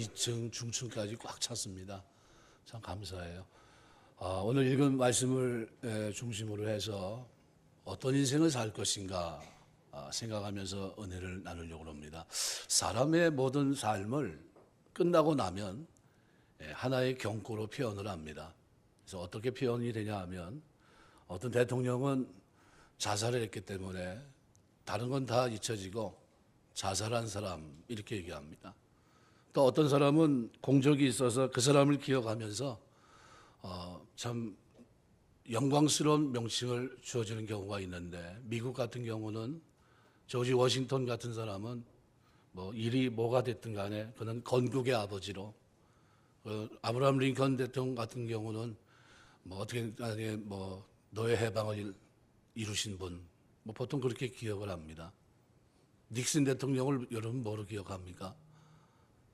2층, 중층까지 꽉 찼습니다. 참 감사해요. 오늘 읽은 말씀을 중심으로 해서 어떤 인생을 살 것인가 생각하면서 은혜를 나누려고 합니다. 사람의 모든 삶을 끝나고 나면 하나의 경고로 표현을 합니다. 그래서 어떻게 표현이 되냐 하면 어떤 대통령은 자살을 했기 때문에 다른 건 다 잊혀지고 자살한 사람 이렇게 얘기합니다. 또 어떤 사람은 공적이 있어서 그 사람을 기억하면서 참 영광스러운 명칭을 주어지는 경우가 있는데, 미국 같은 경우는 조지 워싱턴 같은 사람은 뭐 일이 뭐가 됐든 간에 그는 건국의 아버지로, 아브라함 링컨 대통령 같은 경우는 뭐 어떻게 간에 뭐 노예 해방을 이루신 분, 뭐 보통 그렇게 기억을 합니다. 닉슨 대통령을 여러분 뭐로 기억합니까?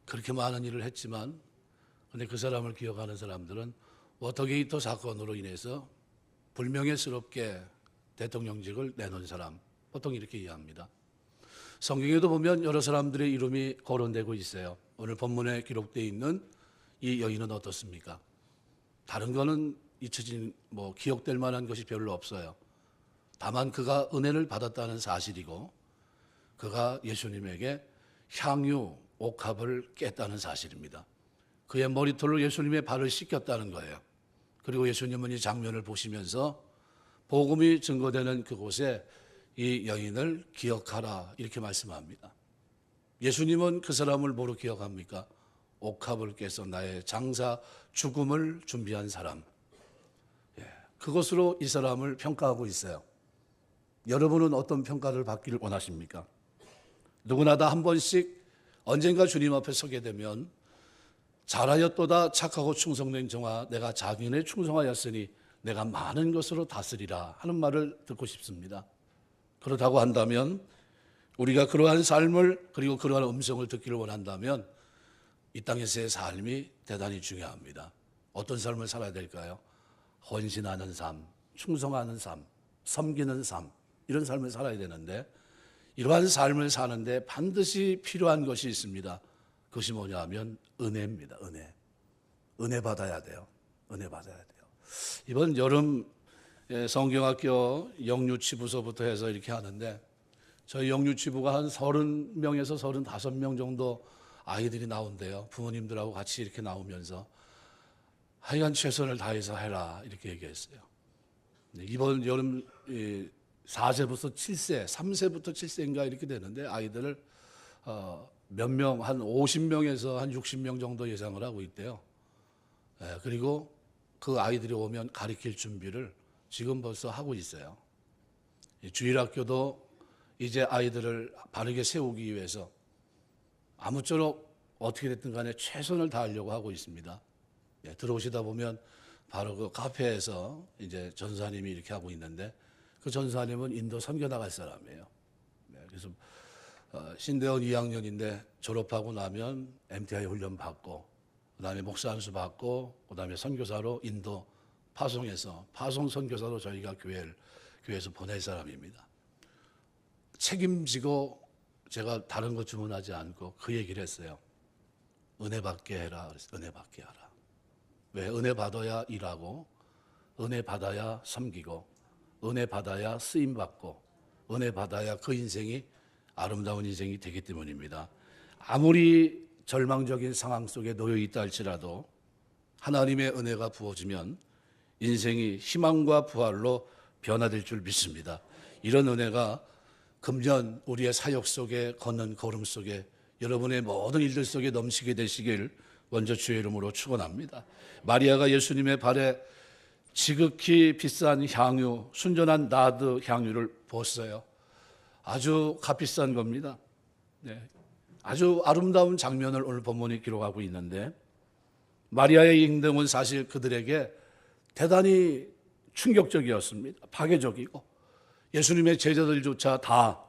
그렇게 많은 일을 했지만, 근데 그 사람을 기억하는 사람들은 워터게이트 사건으로 인해서 불명예스럽게 대통령직을 내놓은 사람, 보통 이렇게 이해합니다. 성경에도 보면 여러 사람들의 이름이 거론되고 있어요. 오늘 본문에 기록되어 있는 이 여인은 어떻습니까? 다른 거는 잊혀진, 기억될 만한 것이 별로 없어요. 다만 그가 은혜를 받았다는 사실이고, 그가 예수님에게 향유, 옥합을 깼다는 사실입니다. 그의 머리털로 예수님의 발을 씻겼다는 거예요. 그리고 예수님은 이 장면을 보시면서 복음이 증거되는 그곳에 이 여인을 기억하라 이렇게 말씀합니다. 예수님은 그 사람을 뭐로 기억합니까? 옥합을 깨서 나의 장사 죽음을 준비한 사람. 그것으로 이 사람을 평가하고 있어요. 여러분은 어떤 평가를 받기를 원하십니까? 누구나 다 한 번씩 언젠가 주님 앞에 서게 되면 잘하였도다 착하고 충성된 종아, 내가 자기네 충성하였으니 내가 많은 것으로 다스리라 하는 말을 듣고 싶습니다. 그렇다고 한다면, 우리가 그러한 삶을, 그리고 그러한 음성을 듣기를 원한다면 이 땅에서의 삶이 대단히 중요합니다. 어떤 삶을 살아야 될까요? 헌신하는 삶, 충성하는 삶, 섬기는 삶, 이런 삶을 살아야 되는데, 이러한 삶을 사는데 반드시 필요한 것이 있습니다. 그것이 뭐냐 하면 은혜입니다. 은혜 받아야 돼요. 은혜 받아야 돼요. 이번 여름 성경학교 영유치부서부터 해서 이렇게 하는데, 저희 영유치부가 한 30명에서 35명 정도 아이들이 나온대요. 부모님들하고 같이 이렇게 나오면서 하여간 최선을 다해서 해라 이렇게 얘기했어요. 이번 여름 4세부터 7세, 3세부터 7세인가 이렇게 되는데, 아이들을 몇 명, 한 50명에서 한 60명 정도 예상을 하고 있대요. 그리고 그 아이들이 오면 가르칠 준비를 지금 벌써 하고 있어요. 주일학교도 이제 아이들을 바르게 세우기 위해서 아무쪼록 어떻게 됐든 간에 최선을 다하려고 하고 있습니다. 들어오시다 보면 바로 그 카페에서 이제 전사님이 이렇게 하고 있는데, 그 전사님은 인도 선교 나갈 사람이에요. 그래서 신대원 2학년인데 졸업하고 나면 MTI 훈련 받고, 그다음에 목사 안수 받고, 그다음에 선교사로 인도 파송해서 파송 선교사로 저희가 교회에서 보낼 사람입니다. 책임지고 제가 다른 거 주문하지 않고 그 얘기를 했어요. 은혜 받게 해라. 그래서 은혜 받게 하라. 왜? 은혜 받아야 일하고, 은혜 받아야 섬기고, 은혜 받아야 쓰임 받고, 은혜 받아야 그 인생이 아름다운 인생이 되기 때문입니다. 아무리 절망적인 상황 속에 놓여 있다 할지라도 하나님의 은혜가 부어지면 인생이 희망과 부활로 변화될 줄 믿습니다. 이런 은혜가 금년 우리의 사역 속에 걷는 걸음 속에 여러분의 모든 일들 속에 넘치게 되시길 먼저 주의 이름으로 축원합니다. 마리아가 예수님의 발에 지극히 비싼 향유, 순전한 나드 향유를 부었어요. 아주 값비싼 겁니다. 아주 아름다운 장면을 오늘 본문이 기록하고 있는데, 마리아의 행동은 사실 그들에게 대단히 충격적이었습니다. 파괴적이고, 예수님의 제자들조차 다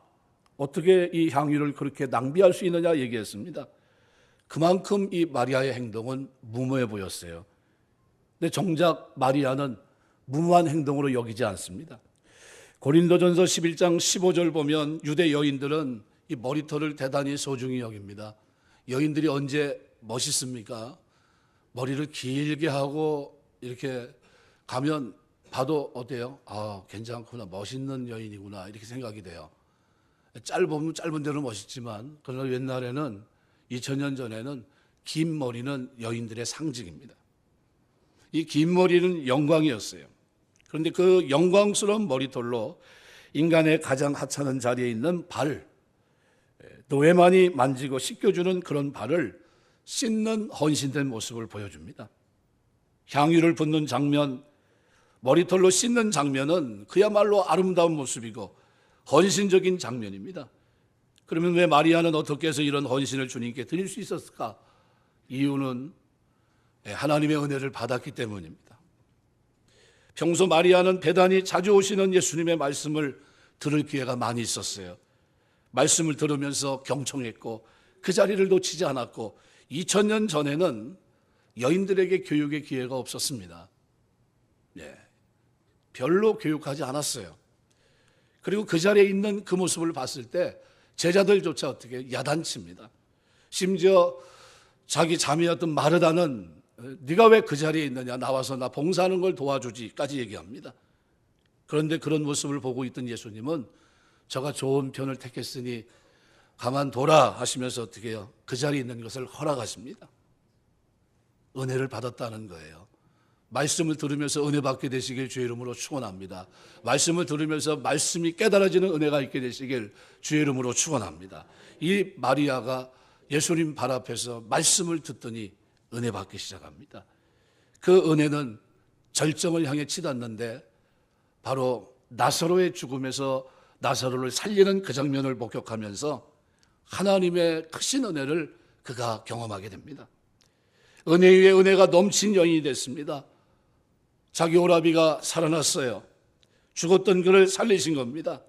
어떻게 이 향유를 그렇게 낭비할 수 있느냐 얘기했습니다. 그만큼 이 마리아의 행동은 무모해 보였어요. 근데 정작 마리아는 무모한 행동으로 여기지 않습니다. 고린도전서 11장 15절 보면 유대 여인들은 이 머리털을 대단히 소중히 여깁니다. 여인들이 언제 멋있습니까? 머리를 길게 하고 이렇게 가면 봐도 어때요? 아, 괜찮구나. 멋있는 여인이구나. 이렇게 생각이 돼요. 짧으면 짧은 대로 멋있지만, 그러나 옛날에는 2000년 전에는 긴 머리는 여인들의 상징입니다. 이 긴 머리는 영광이었어요. 그런데 그 영광스러운 머리털로 인간의 가장 하찮은 자리에 있는 발, 노예만이 만지고 씻겨주는 그런 발을 씻는 헌신된 모습을 보여줍니다. 향유를 붓는 장면, 머리털로 씻는 장면은 그야말로 아름다운 모습이고 헌신적인 장면입니다. 그러면 왜 마리아는 어떻게 해서 이런 헌신을 주님께 드릴 수 있었을까? 이유는 하나님의 은혜를 받았기 때문입니다. 평소 마리아는 배단이 자주 오시는 예수님의 말씀을 들을 기회가 많이 있었어요. 말씀을 들으면서 경청했고 그 자리를 놓치지 않았고 2000년 전에는 여인들에게 교육의 기회가 없었습니다. 별로 교육하지 않았어요. 그리고 그 자리에 있는 그 모습을 봤을 때 제자들조차 어떻게 야단칩니다. 심지어 자기 자매였던 마르다는 네가 왜 그 자리에 있느냐, 나와서 나 봉사하는 걸 도와주지까지 얘기합니다. 그런데 그런 모습을 보고 있던 예수님은 저가 좋은 편을 택했으니 가만둬라 하시면서 어떻게 해요? 그 자리에 있는 것을 허락하십니다. 은혜를 받았다는 거예요. 말씀을 들으면서 은혜 받게 되시길 주의 이름으로 축원합니다. 말씀을 들으면서 말씀이 깨달아지는 은혜가 있게 되시길 주의 이름으로 축원합니다. 이 마리아가 예수님 발 앞에서 말씀을 듣더니 은혜 받기 시작합니다. 그 은혜는 절정을 향해 치닫는데 바로 나사로의 죽음에서 나사로를 살리는 그 장면을 목격하면서 하나님의 크신 은혜를 그가 경험하게 됩니다. 은혜 위에 은혜가 넘친 여인이 됐습니다. 자기 오라비가 살아났어요. 죽었던 그를 살리신 겁니다.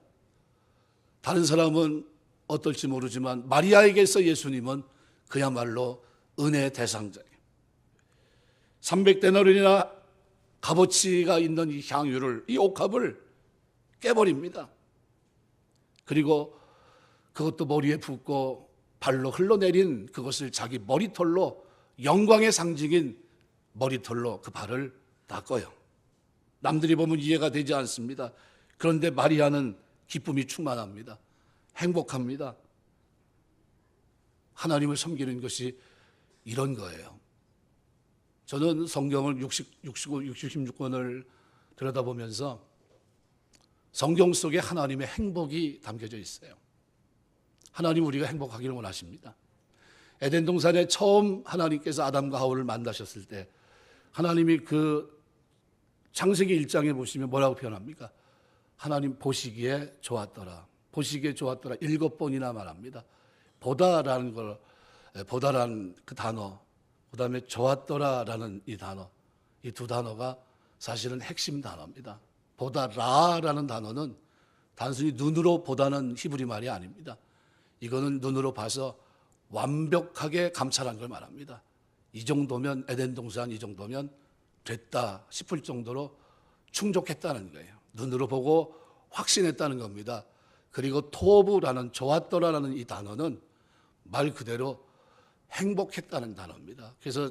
다른 사람은 어떨지 모르지만 마리아에게서 예수님은 그야말로 은혜의 대상자예요. 300데나리온이나 값어치가 있는 이 향유를, 이 옥합을 깨버립니다. 그리고 그것도 머리에 붓고 발로 흘러내린 그것을 자기 머리털로, 영광의 상징인 머리털로 그 발을 닦아요. 남들이 보면 이해가 되지 않습니다. 그런데 마리아는 기쁨이 충만합니다. 행복합니다. 하나님을 섬기는 것이 이런 거예요. 저는 성경을 66권을 들여다보면서 성경 속에 하나님의 행복이 담겨져 있어요. 하나님 우리가 행복하기를 원하십니다. 에덴 동산에 처음 하나님께서 아담과 하와를 만나셨을 때 하나님이 그 창세기 1장에 보시면 뭐라고 표현합니까? 하나님 보시기에 좋았더라. 보시기에 좋았더라. 7번이나 말합니다. 보다라는 걸, 보다라는 그 단어, 그 다음에 좋았더라라는 이 단어, 이 두 단어가 사실은 핵심 단어입니다. 보다라라는 단어는 단순히 눈으로 보다는 히브리 말이 아닙니다. 이거는 눈으로 봐서 완벽하게 감찰한 걸 말합니다. 이 정도면, 에덴 동산 이 정도면 됐다 싶을 정도로 충족했다는 거예요. 눈으로 보고 확신했다는 겁니다. 그리고 토부라는, 좋았더라라는 이 단어는 말 그대로 행복했다는 단어입니다. 그래서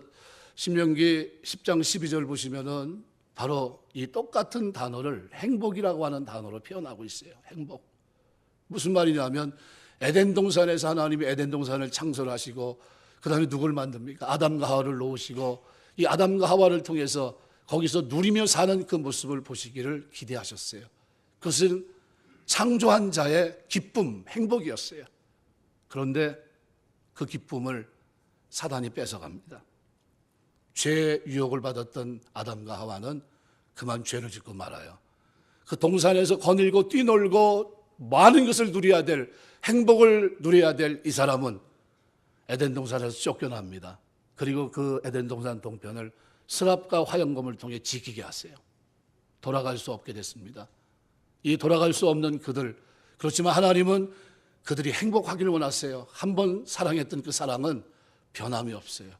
신명기 10장 12절 보시면은 바로 이 똑같은 단어를 행복이라고 하는 단어로 표현하고 있어요. 행복. 무슨 말이냐면 에덴 동산에서 하나님이 에덴 동산을 창설하시고 그 다음에 누굴 만듭니까? 아담과 하와를 놓으시고 이 아담과 하와를 통해서 거기서 누리며 사는 그 모습을 보시기를 기대하셨어요. 그것은 창조한 자의 기쁨, 행복이었어요. 그런데 그 기쁨을 사단이 뺏어갑니다. 죄의 유혹을 받았던 아담과 하와는 그만 죄를 짓고 말아요. 그 동산에서 거닐고 뛰놀고 많은 것을 누려야 될, 행복을 누려야 될 이 사람은 에덴 동산에서 쫓겨납니다. 그리고 그 에덴 동산 동편을 스랍과 화영검을 통해 지키게 하세요. 돌아갈 수 없게 됐습니다. 이 돌아갈 수 없는 그들, 그렇지만 하나님은 그들이 행복하기를 원하세요. 한 번 사랑했던 그 사랑은 변함이 없어요.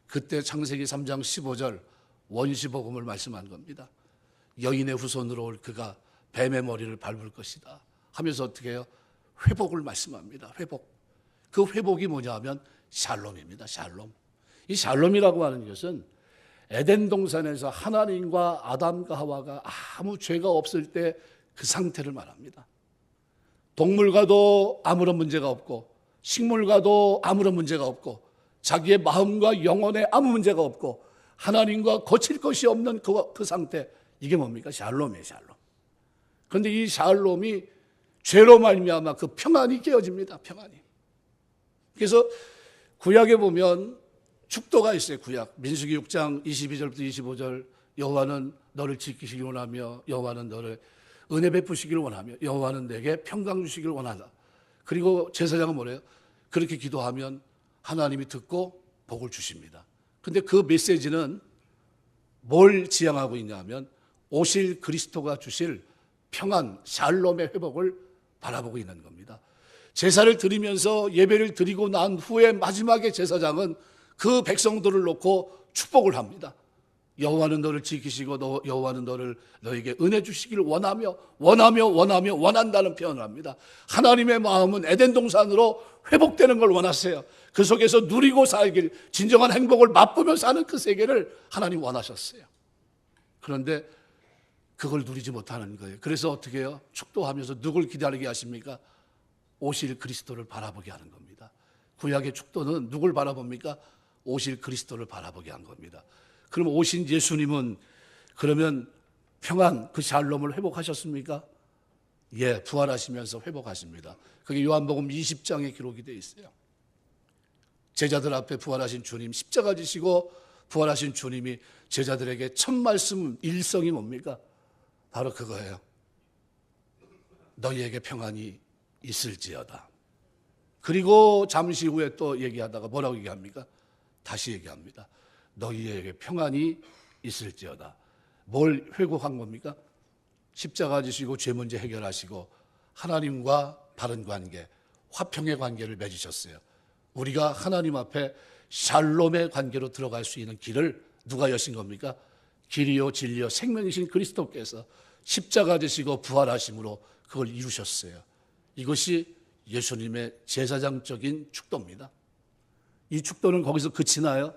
그때 창세기 3장 15절 원시복음을 말씀한 겁니다. 여인의 후손으로 올 그가 뱀의 머리를 밟을 것이다 하면서 어떻게 해요? 회복을 말씀합니다. 회복. 그 회복이 뭐냐 하면 샬롬입니다. 샬롬. 이 샬롬이라고 하는 것은 에덴 동산에서 하나님과 아담과 하와가 아무 죄가 없을 때 그 상태를 말합니다. 동물과도 아무런 문제가 없고 식물과도 아무런 문제가 없고 자기의 마음과 영혼에 아무 문제가 없고 하나님과 거칠 것이 없는 그 상태, 이게 뭡니까? 샬롬이에요. 샬롬. 그런데 이 샬롬이 죄로 말미암아 그 평안이 깨어집니다. 평안이. 그래서 구약에 보면 축도가 있어요. 구약 민수기 6장 22절부터 25절, 여호와는 너를 지키시길 원하며 여호와는 너를 은혜 베푸시길 원하며 여호와는 내게 평강 주시길 원한다. 그리고 제사장은 뭐래요? 그렇게 기도하면 하나님이 듣고 복을 주십니다. 근데 그 메시지는 뭘 지향하고 있냐면 오실 그리스도가 주실 평안, 샬롬의 회복을 바라보고 있는 겁니다. 제사를 드리면서 예배를 드리고 난 후에 마지막에 제사장은 그 백성들을 놓고 축복을 합니다. 여호와는 너를 지키시고 여호와는 너에게 은혜 주시기를 원한다는 표현을 합니다. 하나님의 마음은 에덴 동산으로 회복되는 걸 원하세요. 그 속에서 누리고 살길, 진정한 행복을 맛보며 사는 그 세계를 하나님 원하셨어요. 그런데 그걸 누리지 못하는 거예요. 그래서 어떻게 해요? 축도하면서 누굴 기다리게 하십니까? 오실 그리스도를 바라보게 하는 겁니다. 구약의 축도는 누굴 바라봅니까? 오실 그리스도를 바라보게 한 겁니다. 그럼 오신 예수님은 그러면 평안, 그 샬롬을 회복하셨습니까? 예, 부활하시면서 회복하십니다. 그게 요한복음 20장에 기록이 되어 있어요. 제자들 앞에 부활하신 주님, 십자가 지시고 부활하신 주님이 제자들에게 첫 말씀 일성이 뭡니까? 바로 그거예요. 너희에게 평안이 있을지어다. 그리고 잠시 후에 또 얘기하다가 뭐라고 얘기합니까? 다시 얘기합니다. 너희에게 평안이 있을지어다. 뭘 회복한 겁니까? 십자가 지시고 죄 문제 해결하시고 하나님과 바른 관계, 화평의 관계를 맺으셨어요. 우리가 하나님 앞에 샬롬의 관계로 들어갈 수 있는 길을 누가 여신 겁니까? 길이요 진리요 생명이신 그리스도께서 십자가 지시고 부활하심으로 그걸 이루셨어요. 이것이 예수님의 제사장적인 축도입니다. 이 축도는 거기서 그치나요?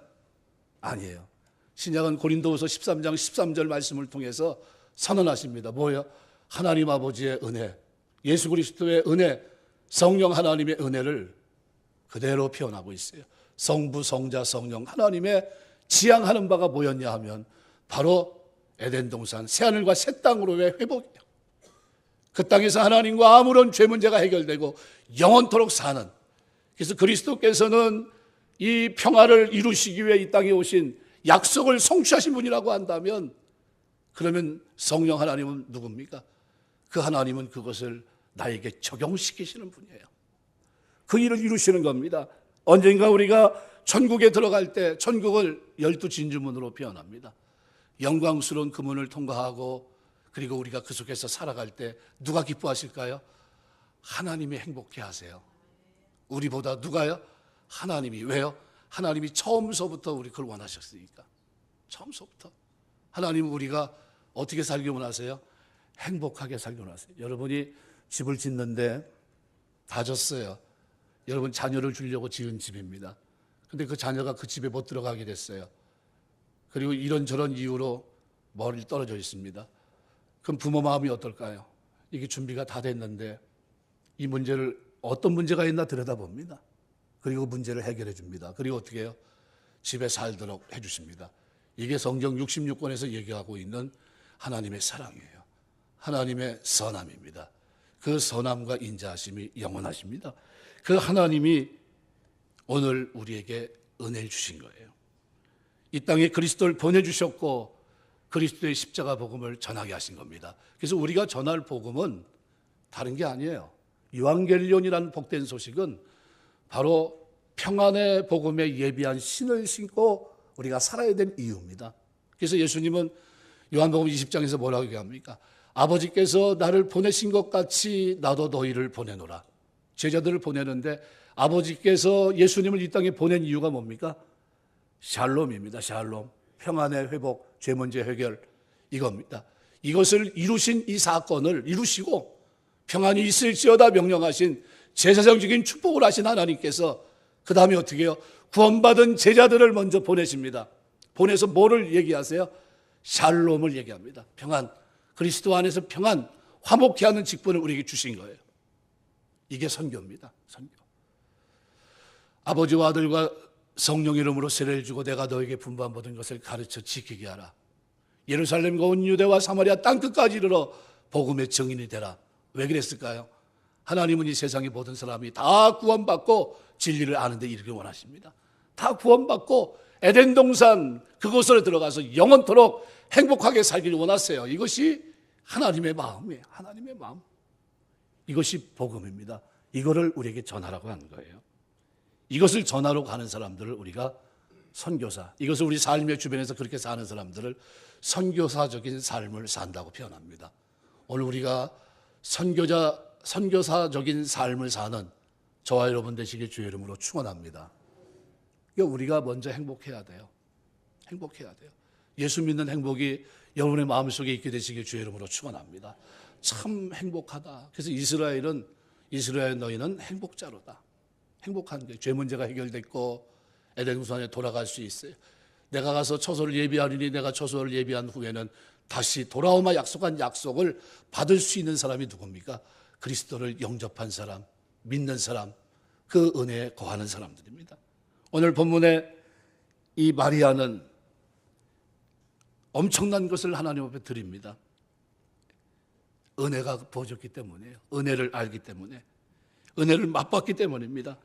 아니에요. 신약은 고린도후서 13장 13절 말씀을 통해서 선언하십니다. 뭐예요? 하나님 아버지의 은혜, 예수 그리스도의 은혜, 성령 하나님의 은혜를 그대로 표현하고 있어요. 성부, 성자, 성령 하나님의 지향하는 바가 뭐였냐 하면 바로 에덴 동산 새하늘과 새 땅으로의 회복이에요. 그 땅에서 하나님과 아무런 죄 문제가 해결되고 영원토록 사는, 그래서 그리스도께서는 이 평화를 이루시기 위해 이 땅에 오신 약속을 성취하신 분이라고 한다면 그러면 성령 하나님은 누굽니까? 그 하나님은 그것을 나에게 적용시키시는 분이에요. 그 일을 이루시는 겁니다. 언젠가 우리가 천국에 들어갈 때 천국을 12진주문으로 표현합니다. 영광스러운 그 문을 통과하고 그리고 우리가 그 속에서 살아갈 때 누가 기뻐하실까요? 하나님이 행복해 하세요. 우리보다 누가요? 하나님이. 왜요? 하나님이 처음서부터 우리 그걸 원하셨으니까. 처음서부터. 하나님은 우리가 어떻게 살기 원하세요? 행복하게 살기 원하세요. 여러분이 집을 짓는데 다 졌어요. 여러분 자녀를 주려고 지은 집입니다. 근데 그 자녀가 그 집에 못 들어가게 됐어요. 그리고 이런저런 이유로 멀리 떨어져 있습니다. 그럼 부모 마음이 어떨까요? 이게 준비가 다 됐는데 이 문제를 어떤 문제가 있나 들여다봅니다. 그리고 문제를 해결해 줍니다. 그리고 어떻게 해요? 집에 살도록 해 주십니다. 이게 성경 66권에서 얘기하고 있는 하나님의 사랑이에요. 하나님의 선함입니다. 그 선함과 인자하심이 영원하십니다. 그 하나님이 오늘 우리에게 은혜를 주신 거예요. 이 땅에 그리스도를 보내주셨고 그리스도의 십자가 복음을 전하게 하신 겁니다. 그래서 우리가 전할 복음은 다른 게 아니에요. 유앙겔리온이라는 복된 소식은 바로 평안의 복음에 예비한 신을 신고 우리가 살아야 될 이유입니다. 그래서 예수님은 요한복음 20장에서 뭐라고 얘기합니까? 아버지께서 나를 보내신 것 같이 나도 너희를 보내노라. 제자들을 보내는데 아버지께서 예수님을 이 땅에 보낸 이유가 뭡니까? 샬롬입니다. 샬롬. 평안의 회복, 죄 문제 해결, 이겁니다. 이것을 이루신 이 사건을 이루시고 평안이 있을지어다 명령하신 제사장적인 축복을 하신 하나님께서 그 다음에 어떻게 해요? 구원받은 제자들을 먼저 보내십니다. 보내서 뭐를 얘기하세요? 샬롬을 얘기합니다. 평안, 그리스도 안에서 평안, 화목케 하는 직분을 우리에게 주신 거예요. 이게 선교입니다. 선교. 아버지와 아들과 성령 이름으로 세례를 주고 내가 너에게 분부한 모든 것을 가르쳐 지키게 하라. 예루살렘과 온 유대와 사마리아 땅끝까지 이르러 복음의 증인이 되라. 왜 그랬을까요? 하나님은 이 세상의 모든 사람이 다 구원받고 진리를 아는 데 이르길 원하십니다. 다 구원받고 에덴 동산 그곳으로 들어가서 영원토록 행복하게 살기를 원하세요. 이것이 하나님의 마음이에요. 하나님의 마음. 이것이 복음입니다. 이거를 우리에게 전하라고 하는 거예요. 이것을 전하러 가는 사람들을 우리가 선교사, 이것을 우리 삶의 주변에서 그렇게 사는 사람들을 선교사적인 삶을 산다고 표현합니다. 오늘 우리가 선교사적인 삶을 사는 저와 여러분 되시길 주의 이름으로 축원합니다. 우리가 먼저 행복해야 돼요. 행복해야 돼요. 예수 믿는 행복이 여러분의 마음속에 있게 되시길 주의 이름으로 축원합니다. 참 행복하다. 그래서 이스라엘 너희는 행복자로다. 행복한 게 죄 문제가 해결됐고 에덴 동산에 돌아갈 수 있어요. 내가 가서 처소를 예비하리니 내가 처소를 예비한 후에는 다시 돌아오마 약속한 약속을 받을 수 있는 사람이 누굽니까? 그리스도를 영접한 사람, 믿는 사람, 그 은혜에 거하는 사람들입니다. 오늘 본문에 이 마리아는 엄청난 것을 하나님 앞에 드립니다. 은혜가 부어졌기 때문이에요. 은혜를 알기 때문에, 은혜를 맛봤기 때문입니다.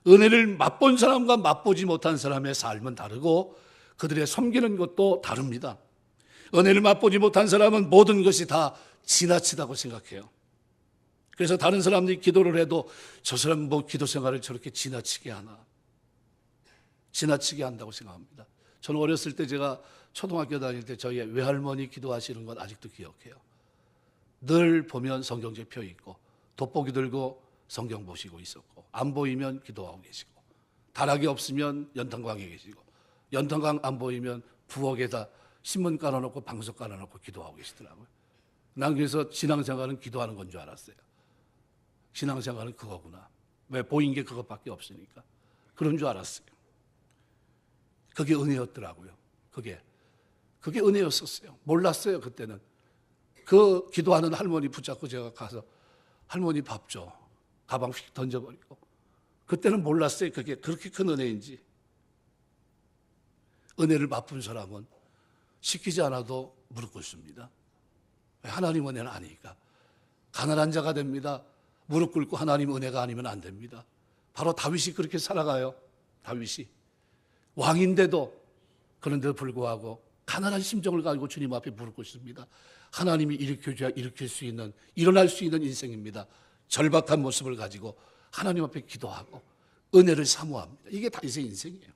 은혜를 맛본 사람과 맛보지 못한 사람의 삶은 다르고 그들의 섬기는 것도 다릅니다. 은혜를 맛보지 못한 사람은 모든 것이 다 지나치다고 생각해요. 그래서 다른 사람들이 기도를 해도 저 사람은 뭐 기도 생활을 저렇게 지나치게 하나, 지나치게 한다고 생각합니다. 저는 어렸을 때 제가 초등학교 다닐 때 저희 외할머니 기도하시는 건 아직도 기억해요. 늘 보면 성경책 펴 있고 돋보기 들고 성경 보시고 있었고, 안 보이면 기도하고 계시고, 다락이 없으면 연탄광에 계시고, 연탄광 안 보이면 부엌에다 신문 깔아놓고 방석 깔아놓고 기도하고 계시더라고요. 난 그래서 신앙생활은 기도하는 건 줄 알았어요. 신앙생활은 그거구나. 왜? 보인 게 그것밖에 없으니까. 그런 줄 알았어요. 그게 은혜였더라고요. 그게 은혜였었어요. 몰랐어요, 그때는. 그 기도하는 할머니 붙잡고 제가 가서 할머니 밥 줘. 가방 휙 던져버리고. 그때는 몰랐어요. 그게 그렇게 큰 은혜인지. 은혜를 맛본 사람은 시키지 않아도 무릎 꿇습니다. 하나님 은혜는 아니니까. 가난한 자가 됩니다. 무릎 꿇고 하나님 은혜가 아니면 안 됩니다. 바로 다윗이 그렇게 살아가요. 다윗이. 왕인데도 그런데도 불구하고 가난한 심정을 가지고 주님 앞에 무릎 꿇습니다. 하나님이 일으킬 수 있는, 일어날 수 있는 인생입니다. 절박한 모습을 가지고 하나님 앞에 기도하고 은혜를 사모합니다. 이게 다윗의 인생이에요.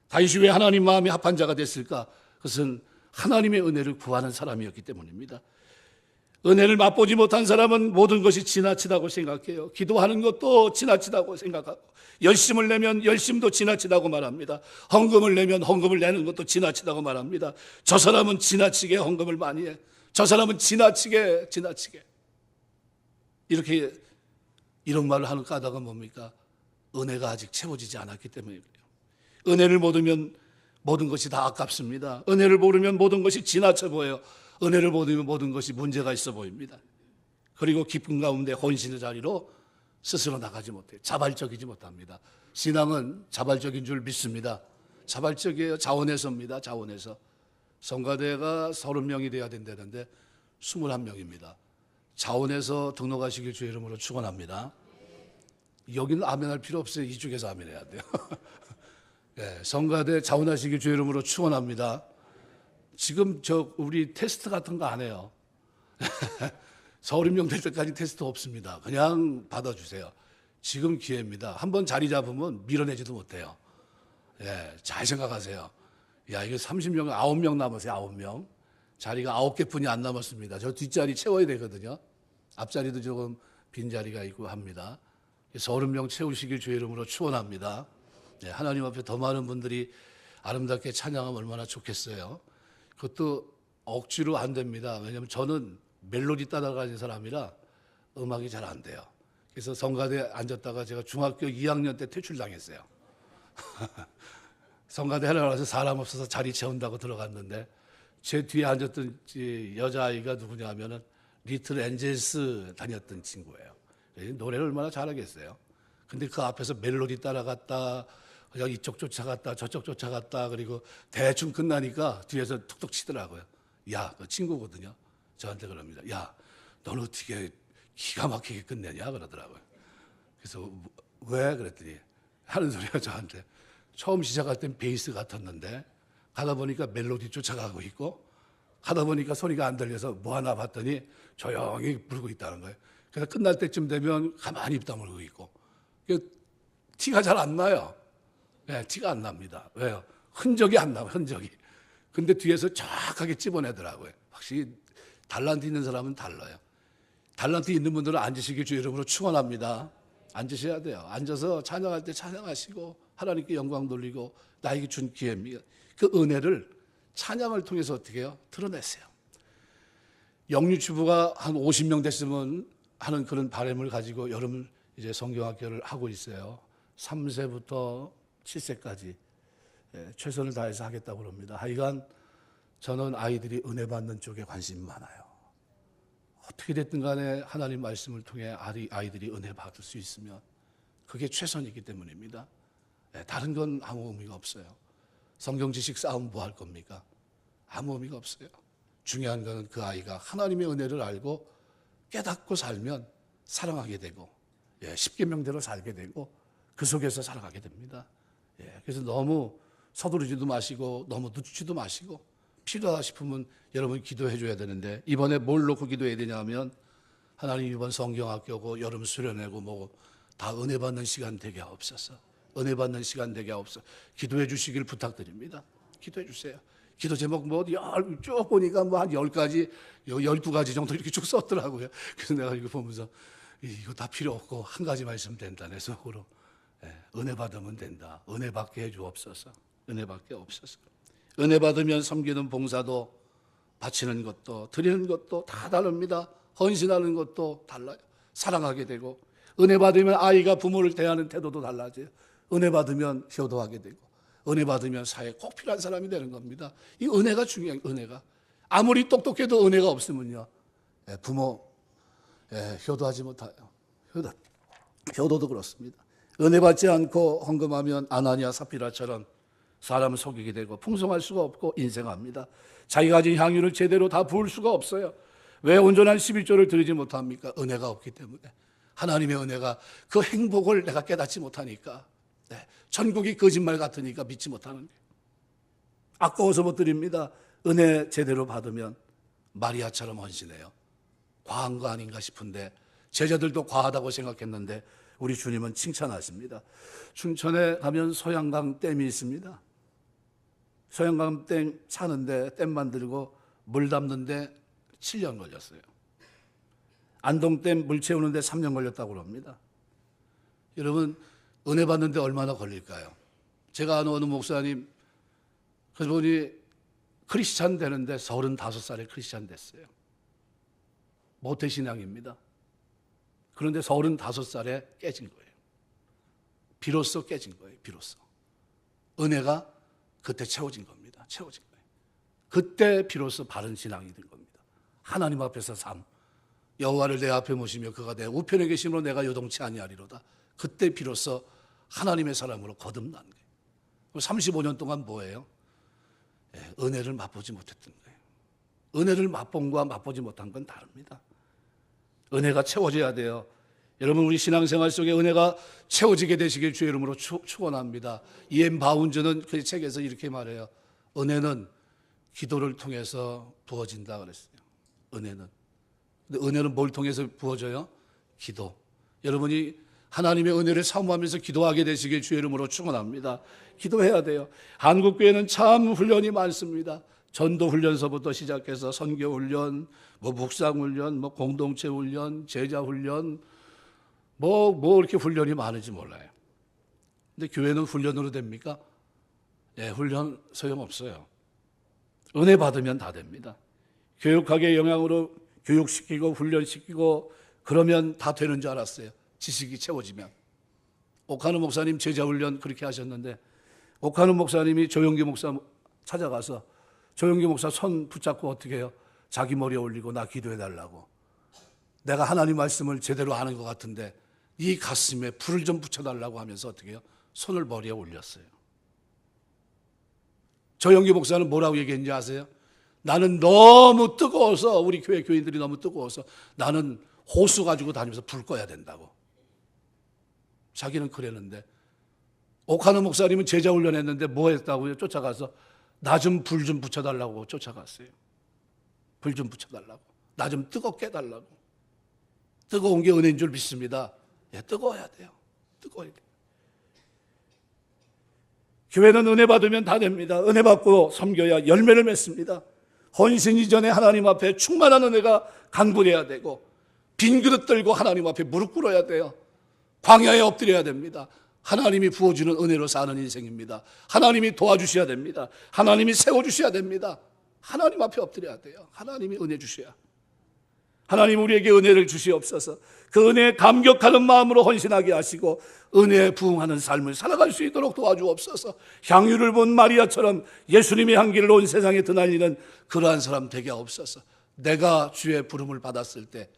다윗이 왜 하나님 마음에 합한 자가 됐을까? 그것은 하나님의 은혜를 구하는 사람이었기 때문입니다. 은혜를 맛보지 못한 사람은 모든 것이 지나치다고 생각해요. 기도하는 것도 지나치다고 생각하고, 열심을 내면 열심도 지나치다고 말합니다. 헌금을 내면 헌금을 내는 것도 지나치다고 말합니다. 저 사람은 지나치게 헌금을 많이 해. 저 사람은 지나치게. 이렇게 이런 말을 하는 까닭은 뭡니까? 은혜가 아직 채워지지 않았기 때문에 그래요. 은혜를 모르면 모든 것이 다 아깝습니다. 은혜를 모르면 모든 것이 지나쳐 보여요. 은혜를 모르면 모든 것이 문제가 있어 보입니다. 그리고 기쁨 가운데 혼신의 자리로 스스로 나가지 못해요. 자발적이지 못합니다. 신앙은 자발적인 줄 믿습니다. 자발적이에요. 자원해서입니다. 자원해서. 성가대가 30명이 돼야 된다는데 21명입니다. 자원해서 등록하시길 주의 이름으로 축원합니다. 여기는 아멘할 필요 없어요. 이쪽에서 아멘해야 돼요. 네, 성가대 자원하시길 주의 이름으로 축원합니다. 지금 우리 테스트 같은 거 안 해요. 30명 될 때까지 테스트 없습니다. 그냥 받아주세요. 지금 기회입니다. 한번 자리 잡으면 밀어내지도 못해요. 예, 잘 생각하세요. 야, 이거 30명, 9명 남았어요. 9명. 자리가 9개뿐이 안 남았습니다. 저 뒷자리 채워야 되거든요. 앞자리도 조금 빈자리가 있고 합니다. 30명 채우시길 주의 이름으로 축원합니다. 네, 하나님 앞에 더 많은 분들이 아름답게 찬양하면 얼마나 좋겠어요. 그것도 억지로 안 됩니다. 왜냐하면 저는 멜로디 따라가는 사람이라 음악이 잘 안 돼요. 그래서 성가대에 앉았다가 제가 중학교 2학년 때 퇴출당했어요. 성가대 하러 가서 사람 없어서 자리 채운다고 들어갔는데 제 뒤에 앉았던 여자아이가 누구냐 하면은 리틀 엔젤스 다녔던 친구예요. 노래를 얼마나 잘하겠어요. 근데 그 앞에서 멜로디 따라갔다, 그냥 이쪽 쫓아갔다, 저쪽 쫓아갔다, 그리고 대충 끝나니까 뒤에서 툭툭 치더라고요. 야, 그 친구거든요. 저한테 그럽니다. 야, 너는 어떻게 기가 막히게 끝내냐? 그러더라고요. 그래서 왜? 그랬더니 하는 소리가 저한테 처음 시작할 땐 베이스 같았는데 가다 보니까 멜로디 쫓아가고 있고 가다 보니까 소리가 안 들려서 뭐 하나 봤더니 조용히 부르고 있다는 거예요. 그래서 끝날 때쯤 되면 가만히 입 다물고 있고 티가 잘 안 나요. 네, 티가 안 납니다. 왜요? 흔적이 안 나요. 흔적이. 근데 뒤에서 정확하게 찝어내더라고요. 확실히 달란트 있는 사람은 달라요. 달란트 있는 분들은 앉으시길 주의 이름으로 축원합니다. 앉으셔야 돼요. 앉아서 찬양할 때 찬양하시고 하나님께 영광 돌리고 나에게 준 기회입니다. 그 은혜를 찬양을 통해서 어떻게 해요? 드러냈어요. 영유치부가 한 50명 됐으면 하는 그런 바람을 가지고 여름 이제 성경학교를 하고 있어요. 3세부터 7세까지 최선을 다해서 하겠다고 합니다. 하여간 저는 아이들이 은혜 받는 쪽에 관심이 많아요. 어떻게 됐든 간에 하나님 말씀을 통해 아이들이 은혜 받을 수 있으면 그게 최선이기 때문입니다. 다른 건 아무 의미가 없어요. 성경 지식 싸움 뭐 할 겁니까? 아무 의미가 없어요. 중요한 것은 그 아이가 하나님의 은혜를 알고 깨닫고 살면 사랑하게 되고 십계명대로 살게 되고 그 속에서 살아가게 됩니다. 그래서 너무 서두르지도 마시고 너무 늦추지도 마시고 필요하다 싶으면 여러분 기도해 줘야 되는데 이번에 뭘 놓고 기도해야 되냐 하면 하나님 이번 성경학교고 여름 수련회고 뭐고 다 은혜 받는 시간 되게 하옵소서. 은혜 받는 시간 되게 하옵소서. 기도해 주시길 부탁드립니다. 기도해 주세요. 기도 제목 쭉 보니까 한 10가지, 12가지 정도 이렇게 쭉 썼더라고요. 그래서 내가 이거 보면서 이거 다 필요 없고 한 가지 말씀 된다. 내 속으로. 은혜 받으면 된다. 은혜 받게 해 주옵소서. 은혜 받게 없어서. 은혜 받으면 섬기는 봉사도 바치는 것도 드리는 것도 다 다릅니다. 헌신하는 것도 달라요. 사랑하게 되고 은혜 받으면 아이가 부모를 대하는 태도도 달라져요. 은혜 받으면 효도하게 되고 은혜 받으면 사회에 꼭 필요한 사람이 되는 겁니다. 이 은혜가 중요해요. 은혜가 아무리 똑똑해도 은혜가 없으면요 부모 효도하지 못해요. 효도도 그렇습니다. 은혜 받지 않고 헌금하면 아나니아 삽비라처럼 사람을 속이게 되고 풍성할 수가 없고 인생합니다. 자기가 가진 향유를 제대로 다 부을 수가 없어요. 왜 온전한 11조를 드리지 못합니까? 은혜가 없기 때문에. 하나님의 은혜가 그 행복을 내가 깨닫지 못하니까 천국이 거짓말 같으니까 믿지 못하는 거예요. 아까워서 못 드립니다. 은혜 제대로 받으면 마리아처럼 헌신해요. 과한 거 아닌가 싶은데 제자들도 과하다고 생각했는데 우리 주님은 칭찬하십니다. 춘천에 가면 소양강 댐이 있습니다. 소양강 댐 사는데 댐 만들고 물 담는데 7년 걸렸어요. 안동댐 물 채우는데 3년 걸렸다고 합니다. 여러분 은혜 받는데 얼마나 걸릴까요? 제가 아는 어느 목사님 그분이 크리스찬 되는데 35살에 크리스찬 됐어요. 모태신앙입니다. 그런데 35살에 깨진 거예요. 비로소 깨진 거예요. 비로소. 은혜가 그때 채워진 겁니다. 채워진 거예요. 그때 비로소 바른 신앙이 된 겁니다. 하나님 앞에서 삶. 여호와를 내 앞에 모시며 그가 내 우편에 계심으로 내가 요동치 아니하리로다. 그때 비로소 하나님의 사람으로 거듭난 거예요. 35년 동안 뭐예요? 은혜를 맛보지 못했던 거예요. 은혜를 맛본 거와 맛보지 못한 건 다릅니다. 은혜가 채워져야 돼요. 여러분 우리 신앙생활 속에 은혜가 채워지게 되시길 주의 이름으로 축원합니다. 이엠 바운즈는 그 책에서 이렇게 말해요. 은혜는 기도를 통해서 부어진다 그랬어요. 은혜는. 근데 은혜는 뭘 통해서 부어져요? 기도. 여러분이 하나님의 은혜를 사모하면서 기도하게 되시길 주의 이름으로 축원합니다. 기도해야 돼요. 한국교회는 참 훈련이 많습니다. 전도 훈련서부터 시작해서 선교 훈련, 묵상 훈련, 공동체 훈련, 제자 훈련, 뭐 이렇게 훈련이 많은지 몰라요. 근데 교회는 훈련으로 됩니까? 훈련 소용없어요. 은혜 받으면 다 됩니다. 교육학의 영향으로 교육시키고 훈련시키고 그러면 다 되는 줄 알았어요. 지식이 채워지면. 옥하는 목사님 제자훈련 그렇게 하셨는데 옥하는 목사님이 조영기 목사 찾아가서 조영기 목사 손 붙잡고 어떻게 해요? 자기 머리에 올리고 나 기도해달라고. 내가 하나님 말씀을 제대로 아는 것 같은데 이 가슴에 불을 좀 붙여달라고 하면서 어떻게 해요? 손을 머리에 올렸어요. 조영기 목사는 뭐라고 얘기했는지 아세요? 나는 너무 뜨거워서, 우리 교회 교인들이 너무 뜨거워서 나는 호수 가지고 다니면서 불 꺼야 된다고. 자기는 그랬는데 옥하는 목사님은 제자 훈련했는데 뭐 했다고요? 쫓아가서 나 좀 불 좀 붙여달라고 쫓아갔어요. 불 좀 붙여달라고. 나 좀 뜨겁게 해달라고. 뜨거운 게 은혜인 줄 믿습니다. 예, 뜨거워야 돼요. 뜨거워야 돼요. 교회는 은혜 받으면 다 됩니다. 은혜 받고 섬겨야 열매를 맺습니다. 헌신 이전에 하나님 앞에 충만한 은혜가 간구해야 되고 빈 그릇 들고 하나님 앞에 무릎 꿇어야 돼요. 광야에 엎드려야 됩니다. 하나님이 부어주는 은혜로 사는 인생입니다. 하나님이 도와주셔야 됩니다. 하나님이 세워주셔야 됩니다. 하나님 앞에 엎드려야 돼요. 하나님이 은혜 주셔야. 하나님 우리에게 은혜를 주시옵소서. 그 은혜에 감격하는 마음으로 헌신하게 하시고 은혜에 부응하는 삶을 살아갈 수 있도록 도와주옵소서. 향유를 본 마리아처럼 예수님의 향기를 온 세상에 드날리는 그러한 사람 되게 없어서 내가 주의 부름을 받았을 때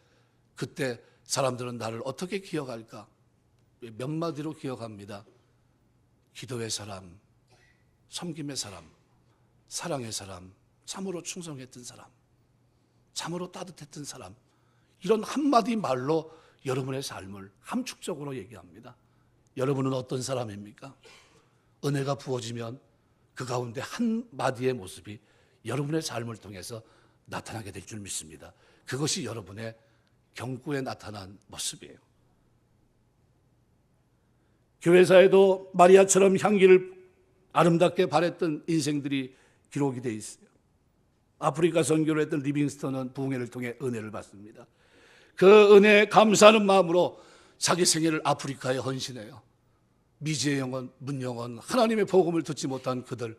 그때 사람들은 나를 어떻게 기억할까? 몇 마디로 기억합니다. 기도의 사람, 섬김의 사람, 사랑의 사람, 참으로 충성했던 사람, 참으로 따뜻했던 사람, 이런 한마디 말로 여러분의 삶을 함축적으로 얘기합니다. 여러분은 어떤 사람입니까? 은혜가 부어지면 그 가운데 한마디의 모습이 여러분의 삶을 통해서 나타나게 될 줄 믿습니다. 그것이 여러분의 경구에 나타난 모습이에요. 교회사에도 마리아처럼 향기를 아름답게 발했던 인생들이 기록이 되어 있어요. 아프리카 선교를 했던 리빙스턴은 부흥회를 통해 은혜를 받습니다. 그 은혜에 감사하는 마음으로 자기 생애를 아프리카에 헌신해요. 미지의 영혼, 문영혼, 하나님의 복음을 듣지 못한 그들,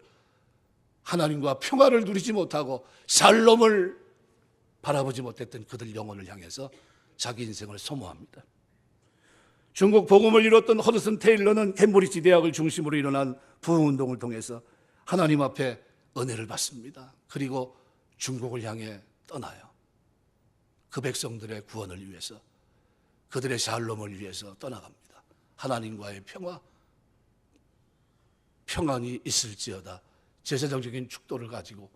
하나님과 평화를 누리지 못하고 샬롬을 바라보지 못했던 그들 영혼을 향해서 자기 인생을 소모합니다. 중국 복음을 이뤘던 허드슨 테일러는 캠브리지 대학을 중심으로 일어난 부흥운동을 통해서 하나님 앞에 은혜를 받습니다. 그리고 중국을 향해 떠나요. 그 백성들의 구원을 위해서, 그들의 샬롬을 위해서 떠나갑니다. 하나님과의 평안이 있을지어다. 제사장적인 축도를 가지고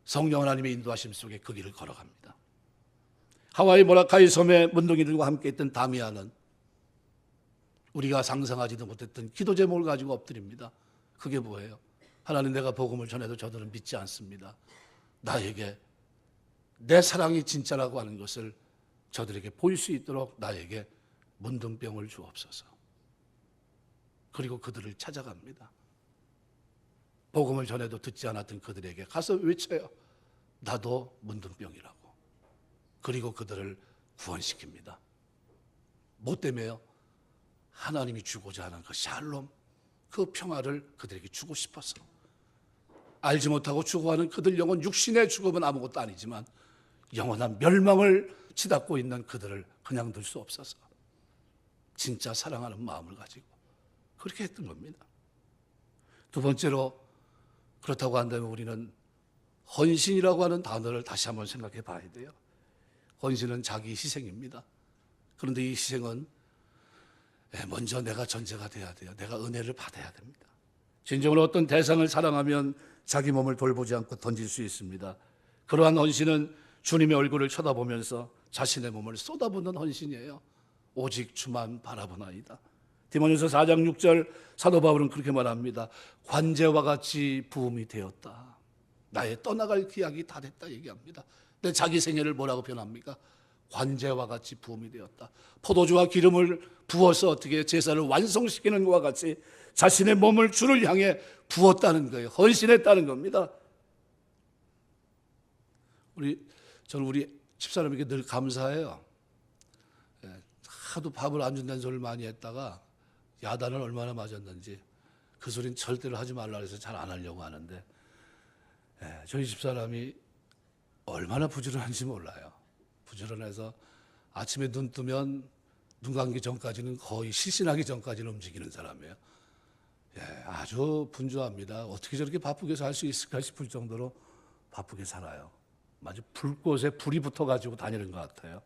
성령 하나님의 인도하심 속에 그 길을 걸어갑니다. 하와이 모라카이 섬의 문둥이들과 함께 있던 다미아는 우리가 상상하지도 못했던 기도 제목을 가지고 엎드립니다. 그게 뭐예요? 하나님, 내가 복음을 전해도 저들은 믿지 않습니다. 나에게 내 사랑이 진짜라고 하는 것을 저들에게 보일 수 있도록 나에게 문둥병을 주옵소서. 그리고 그들을 찾아갑니다. 복음을 전해도 듣지 않았던 그들에게 가서 외쳐요. 나도 문둥병이라고. 그리고 그들을 구원시킵니다. 뭐 때문에요? 하나님이 주고자 하는 그 샬롬, 그 평화를 그들에게 주고 싶어서. 알지 못하고 죽어가는 그들 영혼, 육신의 죽음은 아무것도 아니지만 영원한 멸망을 치닫고 있는 그들을 그냥 둘 수 없어서 진짜 사랑하는 마음을 가지고 그렇게 했던 겁니다. 두 번째로, 그렇다고 한다면 우리는 헌신이라고 하는 단어를 다시 한번 생각해 봐야 돼요. 헌신은 자기 희생입니다. 그런데 이 희생은 먼저 내가 전제가 돼야 돼요. 내가 은혜를 받아야 됩니다. 진정으로 어떤 대상을 사랑하면 자기 몸을 돌보지 않고 던질 수 있습니다. 그러한 헌신은 주님의 얼굴을 쳐다보면서 자신의 몸을 쏟아붓는 헌신이에요. 오직 주만 바라보나이다. 디모데후서 4장 6절 사도 바울은 그렇게 말합니다. 관제와 같이 부음이 되었다. 나의 떠나갈 기약이 다 됐다 얘기합니다. 근데 자기 생애를 뭐라고 표현합니까? 관제와 같이 부음이 되었다. 포도주와 기름을 부어서 어떻게 제사를 완성시키는 것과 같이 자신의 몸을 주를 향해 부었다는 거예요. 헌신했다는 겁니다. 저는 우리 집사람에게 늘 감사해요. 하도 밥을 안 준다는 소리를 많이 했다가 야단을 얼마나 맞았는지 그 소리는 절대로 하지 말라 해서 잘 안 하려고 하는데 저희 집사람이 얼마나 부지런한지 몰라요. 부지런해서 아침에 눈 뜨면 눈 감기 전까지는 거의 실신하기 전까지는 움직이는 사람이에요. 예, 아주 분주합니다. 어떻게 저렇게 바쁘게 살 수 있을까 싶을 정도로 바쁘게 살아요. 마치 불꽃에 불이 붙어가지고 다니는 것 같아요.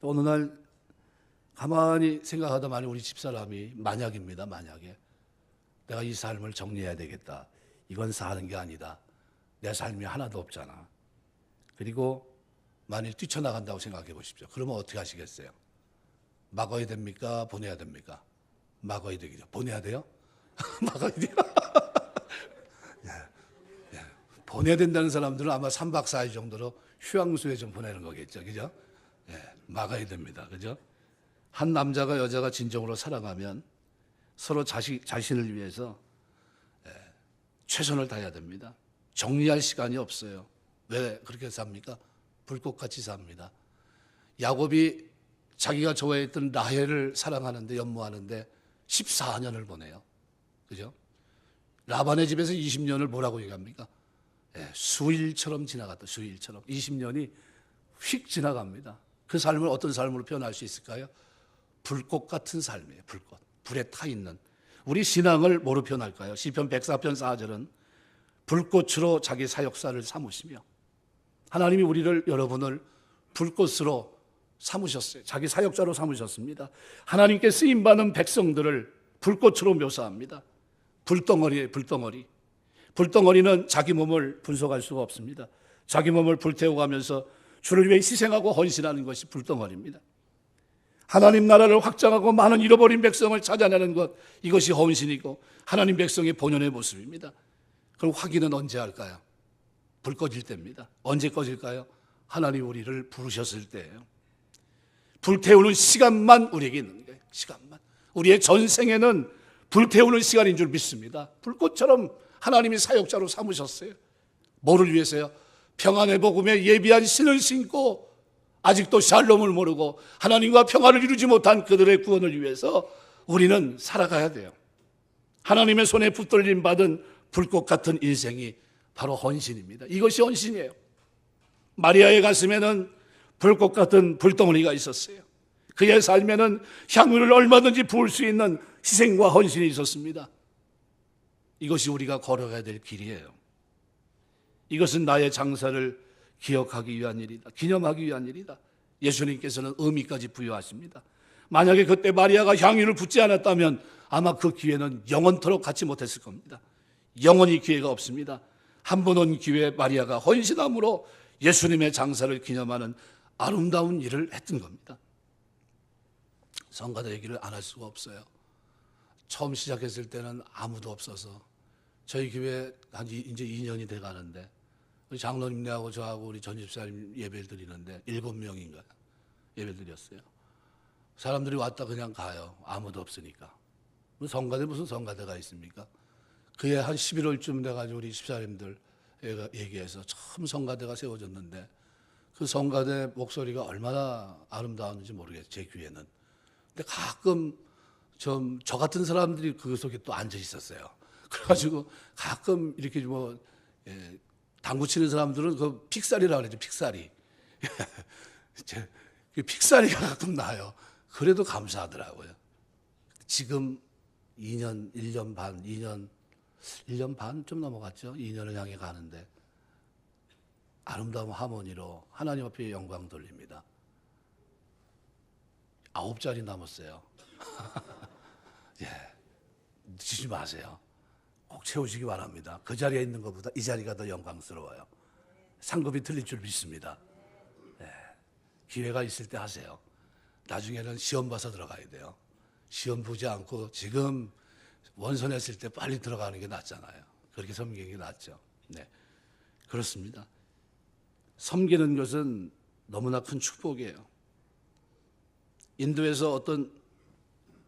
또 어느 날 가만히 생각하다만이 우리 집사람이 만약입니다. 만약에 내가 이 삶을 정리해야 되겠다. 이건 사는 게 아니다. 내 삶이 하나도 없잖아. 그리고 만일 뛰쳐나간다고 생각해 보십시오. 그러면 어떻게 하시겠어요? 막아야 됩니까? 보내야 됩니까? 막아야 되겠죠. 보내야 돼요? 막아야 돼요? 예, 예. 보내야 된다는 사람들은 아마 3박 4일 정도로 휴양소에 좀 보내는 거겠죠. 그죠? 예, 막아야 됩니다. 그죠? 한 남자가 여자가 진정으로 사랑하면 서로 자신을 위해서 최선을 다해야 됩니다. 정리할 시간이 없어요. 왜 그렇게 삽니까? 불꽃같이 삽니다. 야곱이 자기가 좋아했던 라헬을 사랑하는데 연모하는데 14년을 보내요. 그죠? 라반의 집에서 20년을 뭐라고 얘기합니까? 수일처럼 지나갔다. 수일처럼. 20년이 휙 지나갑니다. 그 삶을 어떤 삶으로 표현할 수 있을까요? 불꽃 같은 삶이에요. 불꽃. 불에 타 있는. 우리 신앙을 뭐로 표현할까요? 시편 104편 4절은 불꽃으로 자기 사역사를 삼으시며 하나님이 여러분을 불꽃으로 삼으셨어요. 자기 사역자로 삼으셨습니다. 하나님께 쓰임받는 백성들을 불꽃으로 묘사합니다. 불덩어리예요. 불덩어리. 불덩어리는 자기 몸을 분석할 수가 없습니다. 자기 몸을 불태워가면서 주를 위해 희생하고 헌신하는 것이 불덩어리입니다. 하나님 나라를 확장하고 많은 잃어버린 백성을 찾아내는 것, 이것이 헌신이고 하나님 백성의 본연의 모습입니다. 그럼 확인은 언제 할까요? 불 꺼질 때입니다. 언제 꺼질까요? 하나님 우리를 부르셨을 때예요. 불태우는 시간만 우리에게 있는 거예요. 시간만. 우리의 전생에는 불태우는 시간인 줄 믿습니다. 불꽃처럼 하나님이 사역자로 삼으셨어요. 뭐를 위해서요? 평안의 복음에 예비한 신을 신고 아직도 샬롬을 모르고 하나님과 평화를 이루지 못한 그들의 구원을 위해서 우리는 살아가야 돼요. 하나님의 손에 붙들림 받은 불꽃 같은 인생이 바로 헌신입니다. 이것이 헌신이에요. 마리아의 가슴에는 불꽃 같은 불덩어리가 있었어요. 그의 삶에는 향유를 얼마든지 부을 수 있는 희생과 헌신이 있었습니다. 이것이 우리가 걸어가야 될 길이에요. 이것은 나의 장사를 기억하기 위한 일이다. 기념하기 위한 일이다. 예수님께서는 의미까지 부여하십니다. 만약에 그때 마리아가 향유를 붓지 않았다면 아마 그 기회는 영원토록 갖지 못했을 겁니다. 영원히 기회가 없습니다. 한 번 온 기회에 마리아가 헌신함으로 예수님의 장사를 기념하는 아름다운 일을 했던 겁니다. 성가대 얘기를 안 할 수가 없어요. 처음 시작했을 때는 아무도 없어서 저희 교회 한 이제 2년이 돼 가는데 우리 장로님네하고 저하고 우리 전집사님 예배를 드리는데 7명인가 예배를 드렸어요. 사람들이 왔다 그냥 가요. 아무도 없으니까. 성가대 무슨 성가대가 있습니까? 그해 한 11월쯤 돼가지고 우리 집사님들 얘기해서 처음 성가대가 세워졌는데 그 성가대 목소리가 얼마나 아름다웠는지 모르겠어요. 제 귀에는. 근데 가끔 좀 저 같은 사람들이 그 속에 또 앉아 있었어요. 그래가지고 가끔 이렇게 뭐 당구 치는 사람들은 그 픽사리라고 그러죠. 픽사리. 그 픽사리가 가끔 나요. 그래도 감사하더라고요. 지금 2년, 1년 반, 1년 반 좀 넘어갔죠. 2년을 향해 가는데 아름다운 하모니로 하나님 앞에 영광 돌립니다. 9자리 남았어요. 예, 늦지 마세요. 꼭 채우시기 바랍니다. 그 자리에 있는 것보다 이 자리가 더 영광스러워요. 상급이 틀릴 줄 믿습니다. 예, 기회가 있을 때 하세요. 나중에는 시험 봐서 들어가야 돼요. 시험 보지 않고 지금 원선했을 때 빨리 들어가는 게 낫잖아요. 그렇게 섬기는 게 낫죠. 네, 그렇습니다. 섬기는 것은 너무나 큰 축복이에요. 인도에서 어떤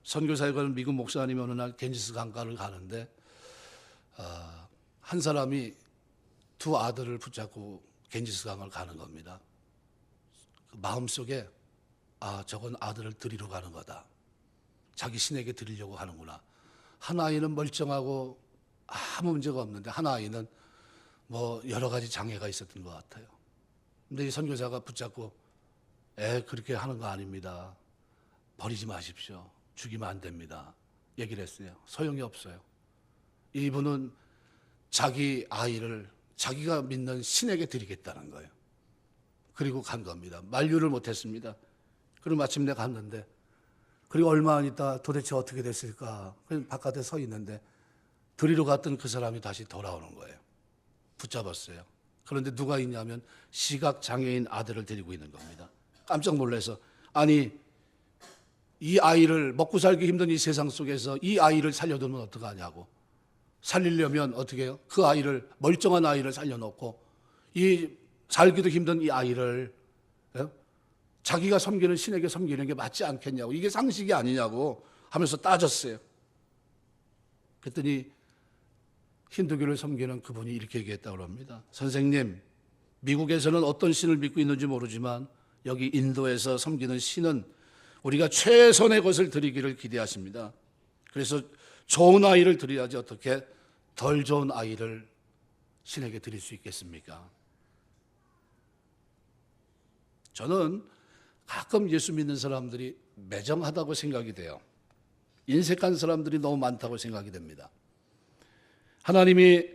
선교사에 가는 미국 목사님이 어느 날 겐지스 강가를 가는데 한 사람이 두 아들을 붙잡고 겐지스 강을 가는 겁니다. 그 마음속에 저건 아들을 드리러 가는 거다. 자기 신에게 드리려고 하는구나. 한 아이는 멀쩡하고 아무 문제가 없는데 한 아이는 뭐 여러 가지 장애가 있었던 것 같아요. 근데 이 선교사가 붙잡고 그렇게 하는 거 아닙니다. 버리지 마십시오. 죽이면 안 됩니다. 얘기를 했어요. 소용이 없어요. 이분은 자기 아이를 자기가 믿는 신에게 드리겠다는 거예요. 그리고 간 겁니다. 만류를 못했습니다. 그리고 마침내 갔는데, 그리고 얼마 안 있다 도대체 어떻게 됐을까? 그냥 바깥에 서 있는데 드리러 갔던 그 사람이 다시 돌아오는 거예요. 붙잡았어요. 그런데 누가 있냐면 시각장애인 아들을 데리고 있는 겁니다. 깜짝 놀라서, 아니 이 아이를, 먹고 살기 힘든 이 세상 속에서 이 아이를 살려두면 어떡하냐고. 살리려면 어떻게 해요? 그 아이를, 멀쩡한 아이를 살려놓고 이 살기도 힘든 이 아이를 자기가 섬기는 신에게 섬기는 게 맞지 않겠냐고, 이게 상식이 아니냐고 하면서 따졌어요. 그랬더니 힌두교를 섬기는 그분이 이렇게 얘기했다고 합니다. 선생님, 미국에서는 어떤 신을 믿고 있는지 모르지만 여기 인도에서 섬기는 신은 우리가 최선의 것을 드리기를 기대하십니다. 그래서 좋은 아이를 드려야지 어떻게 덜 좋은 아이를 신에게 드릴 수 있겠습니까? 저는 가끔 예수 믿는 사람들이 매정하다고 생각이 돼요. 인색한 사람들이 너무 많다고 생각이 됩니다. 하나님이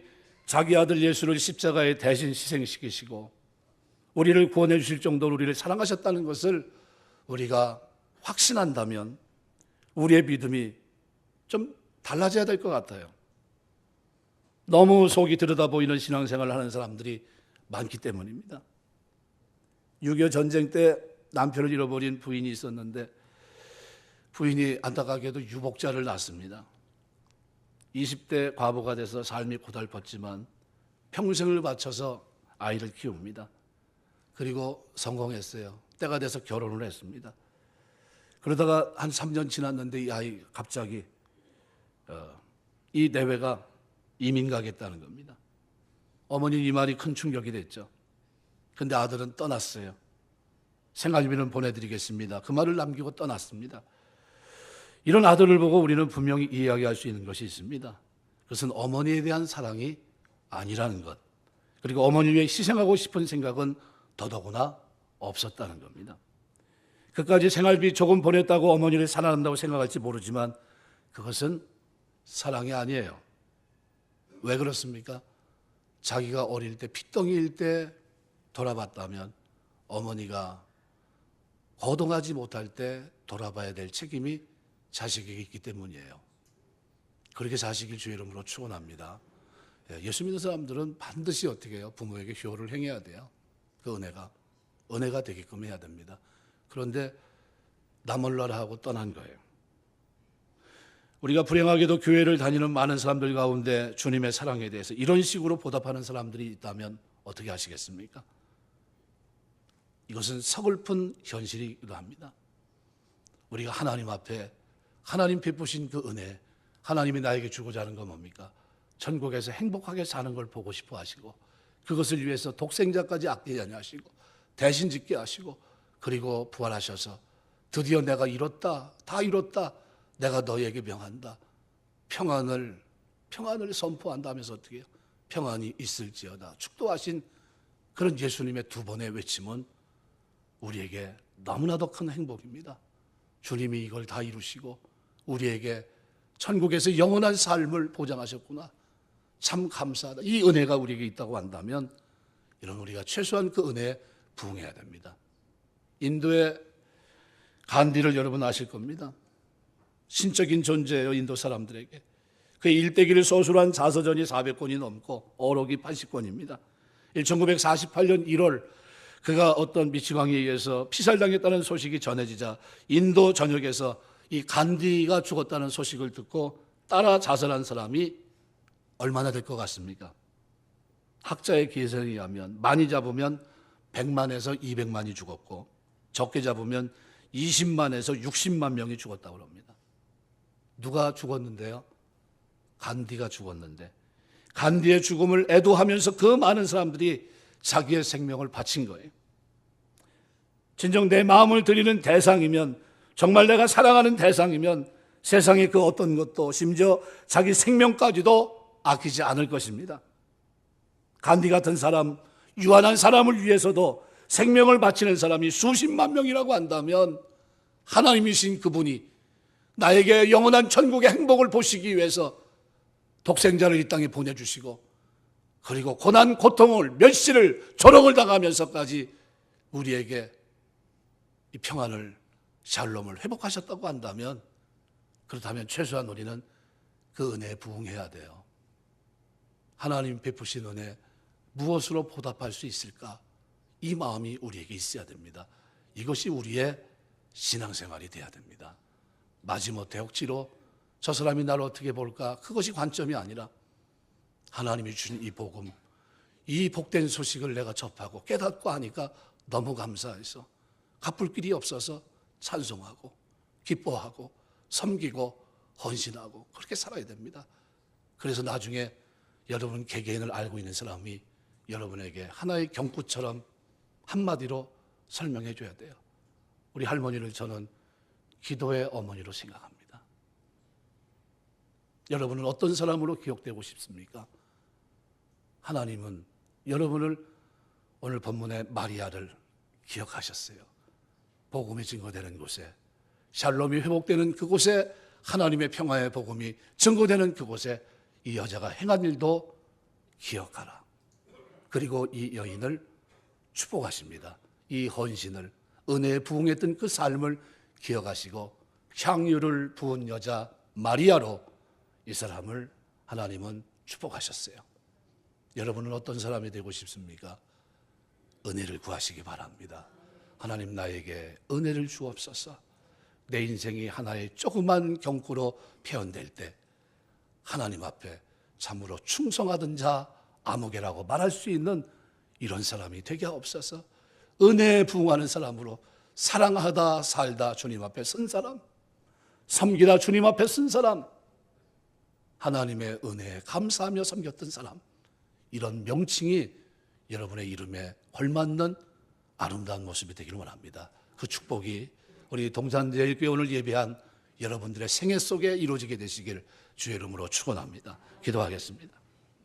자기 아들 예수를 십자가에 대신 희생시키시고 우리를 구원해 주실 정도로 우리를 사랑하셨다는 것을 우리가 확신한다면 우리의 믿음이 좀 달라져야 될 것 같아요. 너무 속이 들여다보이는 신앙생활을 하는 사람들이 많기 때문입니다. 6.25 전쟁 때 남편을 잃어버린 부인이 있었는데 부인이 안타깝게도 유복자를 낳습니다. 20대 과부가 돼서 삶이 고달팠지만 평생을 바쳐서 아이를 키웁니다. 그리고 성공했어요. 때가 돼서 결혼을 했습니다. 그러다가 한 3년 지났는데 이 아이 갑자기 이 내외가 이민 가겠다는 겁니다. 어머니 이 말이 큰 충격이 됐죠. 근데 아들은 떠났어요. 생활비는 보내드리겠습니다. 그 말을 남기고 떠났습니다. 이런 아들을 보고 우리는 분명히 이야기할 수 있는 것이 있습니다. 그것은 어머니에 대한 사랑이 아니라는 것, 그리고 어머니 위해 희생하고 싶은 생각은 더더구나 없었다는 겁니다. 그까지 생활비 조금 보냈다고 어머니를 사랑한다고 생각할지 모르지만 그것은 사랑이 아니에요. 왜 그렇습니까? 자기가 어릴 때, 핏덩이일 때 돌아봤다면 어머니가 거동하지 못할 때 돌아봐야 될 책임이 자식에게 있기 때문이에요. 그렇게 자식을 주의 이름으로 축원합니다. 예수 믿는 사람들은 반드시 어떻게 해요? 부모에게 효를 행해야 돼요. 그 은혜가 되게끔 해야 됩니다. 그런데 나몰라라 하고 떠난 거예요. 우리가 불행하게도 교회를 다니는 많은 사람들 가운데 주님의 사랑에 대해서 이런 식으로 보답하는 사람들이 있다면 어떻게 하시겠습니까? 이것은 서글픈 현실이기도 합니다. 우리가 하나님 앞에 하나님 베푸신 그 은혜, 하나님이 나에게 주고자 하는 건 뭡니까? 천국에서 행복하게 사는 걸 보고 싶어 하시고 그것을 위해서 독생자까지 아끼지 아니하시고 대신 짓게 하시고 그리고 부활하셔서 드디어 내가 이뤘다, 다 이뤘다, 내가 너에게 명한다, 평안을 선포한다면서 어떻게 해요? 평안이 있을지어다 축도하신 그런 예수님의 두 번의 외침은 우리에게 너무나도 큰 행복입니다. 주님이 이걸 다 이루시고 우리에게 천국에서 영원한 삶을 보장하셨구나, 참 감사하다. 이 은혜가 우리에게 있다고 한다면 이런 우리가 최소한 그 은혜에 부응해야 됩니다. 인도의 간디를 여러분 아실 겁니다. 신적인 존재예요. 인도 사람들에게. 그의 일대기를 서술한 자서전이 400권이 넘고 어록이 80권입니다. 1948년 1월 그가 어떤 미치광이에 의해서 피살당했다는 소식이 전해지자 인도 전역에서 이 간디가 죽었다는 소식을 듣고 따라 자살한 사람이 얼마나 될 것 같습니까? 학자의 계산에 의하면 많이 잡으면 100만에서 200만이 죽었고 적게 잡으면 20만에서 60만 명이 죽었다고 합니다. 누가 죽었는데요? 간디가 죽었는데 간디의 죽음을 애도하면서 그 많은 사람들이 자기의 생명을 바친 거예요. 진정 내 마음을 드리는 대상이면, 정말 내가 사랑하는 대상이면 세상의 그 어떤 것도, 심지어 자기 생명까지도 아끼지 않을 것입니다. 간디 같은 사람, 유한한 사람을 위해서도 생명을 바치는 사람이 수십만 명이라고 한다면 하나님이신 그분이 나에게 영원한 천국의 행복을 보시기 위해서 독생자를 이 땅에 보내주시고, 그리고 고난, 고통을, 멸시를, 조롱을 당하면서까지 우리에게 이 평안을, 샬롬을 회복하셨다고 한다면, 그렇다면 최소한 우리는 그 은혜에 부응해야 돼요. 하나님 베푸신 은혜 무엇으로 보답할 수 있을까? 이 마음이 우리에게 있어야 됩니다. 이것이 우리의 신앙생활이 돼야 됩니다. 마지못해 억지로 저 사람이 나를 어떻게 볼까? 그것이 관점이 아니라 하나님이 주신 이 복음, 이 복된 소식을 내가 접하고 깨닫고 하니까 너무 감사해서 갚을 길이 없어서 찬송하고 기뻐하고 섬기고 헌신하고 그렇게 살아야 됩니다. 그래서 나중에 여러분 개개인을 알고 있는 사람이 여러분에게 하나의 경구처럼 한마디로 설명해 줘야 돼요. 우리 할머니를 저는 기도의 어머니로 생각합니다. 여러분은 어떤 사람으로 기억되고 싶습니까? 하나님은 여러분을 오늘 본문의 마리아를 기억하셨어요. 복음이 증거되는 곳에, 샬롬이 회복되는 그곳에, 하나님의 평화의 복음이 증거되는 그곳에 이 여자가 행한 일도 기억하라. 그리고 이 여인을 축복하십니다. 이 헌신을, 은혜에 부응했던 그 삶을 기억하시고 향유를 부은 여자 마리아로 이 사람을 하나님은 축복하셨어요. 여러분은 어떤 사람이 되고 싶습니까? 은혜를 구하시기 바랍니다. 하나님, 나에게 은혜를 주옵소서. 내 인생이 하나의 조그만 경구로 표현될 때 하나님 앞에 참으로 충성하던 자 아무개라고 말할 수 있는 이런 사람이 되게 하옵소서. 은혜에 부응하는 사람으로 사랑하다 살다 주님 앞에 선 사람, 섬기다 주님 앞에 선 사람, 하나님의 은혜에 감사하며 섬겼던 사람, 이런 명칭이 여러분의 이름에 걸맞는 아름다운 모습이 되기를 원합니다. 그 축복이 우리 동산제일교회 오늘 예배한 여러분들의 생애 속에 이루어지게 되시길 주의 이름으로 축원합니다. 기도하겠습니다.